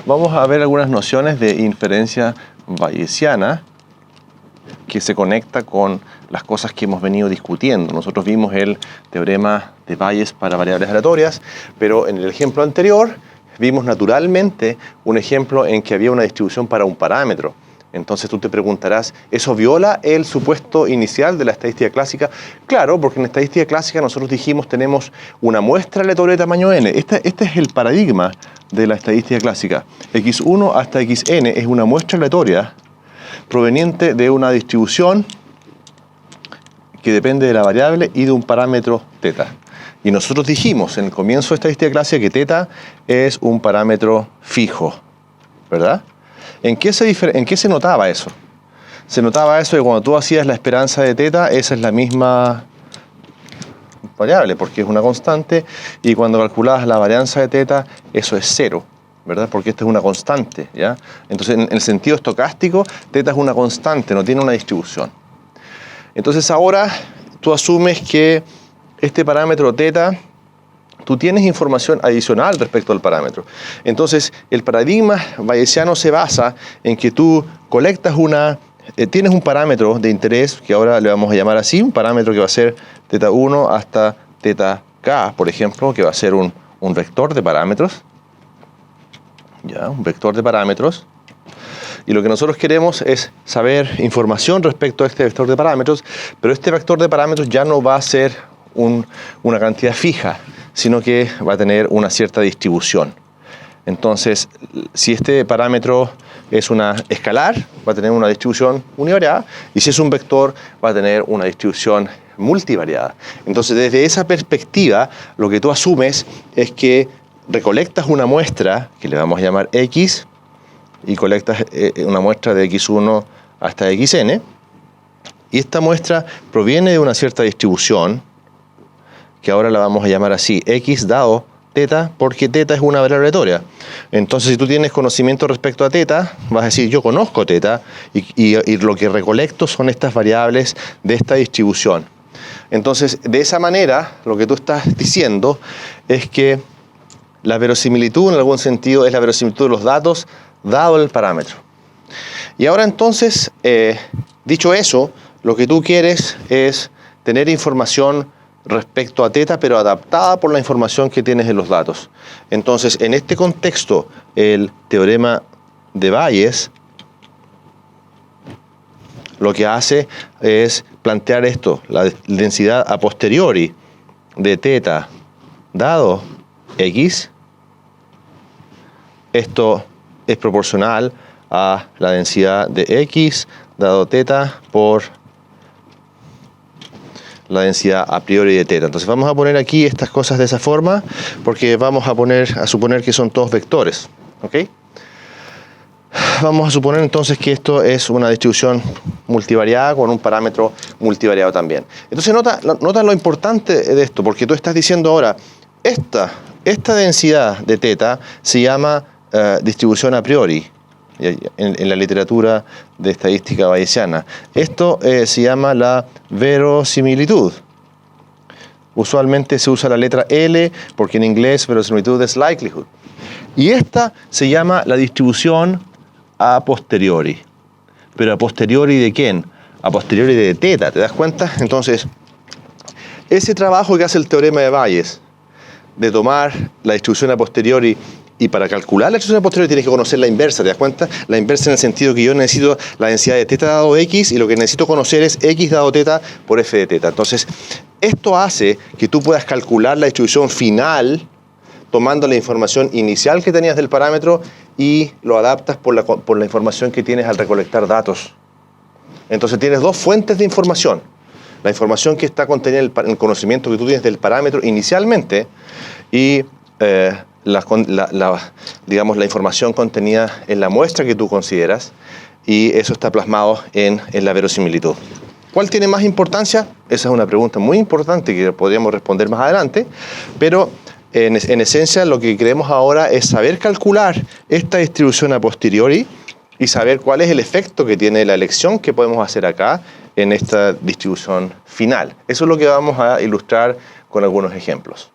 Vamos a ver algunas nociones de inferencia bayesiana que se conecta con las cosas que hemos venido discutiendo. Nosotros vimos el teorema de Bayes para variables aleatorias, pero en el ejemplo anterior vimos naturalmente un ejemplo en que había una distribución para un parámetro. Entonces tú te preguntarás, ¿eso viola el supuesto inicial de la estadística clásica? Claro, porque en la estadística clásica nosotros dijimos tenemos una muestra aleatoria de tamaño n. Este es el paradigma de la estadística clásica. x1 hasta xn es una muestra aleatoria proveniente de una distribución que depende de la variable y de un parámetro θ. Y nosotros dijimos en el comienzo de estadística clásica que θ es un parámetro fijo, ¿verdad? ¿En qué se notaba eso? Se notaba eso que cuando tú hacías la esperanza de θ, esa es la misma variable, porque es una constante, y cuando calculabas la varianza de θ, eso es cero, ¿verdad? Porque esta es una constante, ¿ya? Entonces, en el sentido estocástico, θ es una constante, no tiene una distribución. Entonces, ahora tú asumes que este parámetro θ, tú tienes información adicional respecto al parámetro. Entonces, el paradigma bayesiano se basa en que tú colectas tienes un parámetro de interés, que ahora le vamos a llamar así, un parámetro que va a ser θ1 hasta θk, por ejemplo, que va a ser un vector de parámetros. ¿Ya? Un vector de parámetros. Y lo que nosotros queremos es saber información respecto a este vector de parámetros, pero este vector de parámetros ya no va a ser una cantidad fija, sino que va a tener una cierta distribución. Entonces, si este parámetro es una escalar, va a tener una distribución univariada, y si es un vector, va a tener una distribución multivariada. Entonces, desde esa perspectiva, lo que tú asumes es que recolectas una muestra, que le vamos a llamar X, y colectas una muestra de X1 hasta Xn, y esta muestra proviene de una cierta distribución, que ahora la vamos a llamar así, X dado θ, porque θ es una variable aleatoria. Entonces, si tú tienes conocimiento respecto a θ, vas a decir, yo conozco θ, y lo que recolecto son estas variables de esta distribución. Entonces, de esa manera, lo que tú estás diciendo es que la verosimilitud, en algún sentido, es la verosimilitud de los datos dado el parámetro. Y ahora entonces, dicho eso, lo que tú quieres es tener información respecto a θ, pero adaptada por la información que tienes en los datos. Entonces, en este contexto, el teorema de Bayes lo que hace es plantear esto, la densidad a posteriori de θ dado X. Esto es proporcional a la densidad de X dado θ por la densidad a priori de θ. Entonces vamos a poner aquí estas cosas de esa forma, porque vamos a suponer que son todos vectores, ¿ok? Vamos a suponer entonces que esto es una distribución multivariada con un parámetro multivariado también. Entonces nota lo importante de esto, porque tú estás diciendo ahora, esta densidad de θ se llama distribución a priori en la literatura de estadística bayesiana. Esto se llama la verosimilitud. Usualmente se usa la letra L porque en inglés verosimilitud es likelihood. Y esta se llama la distribución a posteriori. ¿Pero a posteriori de quién? A posteriori de θ, ¿te das cuenta? Entonces, ese trabajo que hace el teorema de Bayes, de tomar la distribución a posteriori, y para calcular la distribución a posteriori tienes que conocer la inversa, ¿te das cuenta? La inversa en el sentido que yo necesito la densidad de θ dado X, y lo que necesito conocer es X dado θ por F de θ. Entonces, esto hace que tú puedas calcular la distribución final tomando la información inicial que tenías del parámetro y lo adaptas por la información que tienes al recolectar datos. Entonces tienes dos fuentes de información. La información que está contenida en el conocimiento que tú tienes del parámetro inicialmente y digamos, la información contenida en la muestra que tú consideras, y eso está plasmado en la verosimilitud. ¿Cuál tiene más importancia? Esa es una pregunta muy importante que podríamos responder más adelante, pero en esencia lo que queremos ahora es saber calcular esta distribución a posteriori y saber cuál es el efecto que tiene la elección que podemos hacer acá en esta distribución final. Eso es lo que vamos a ilustrar con algunos ejemplos.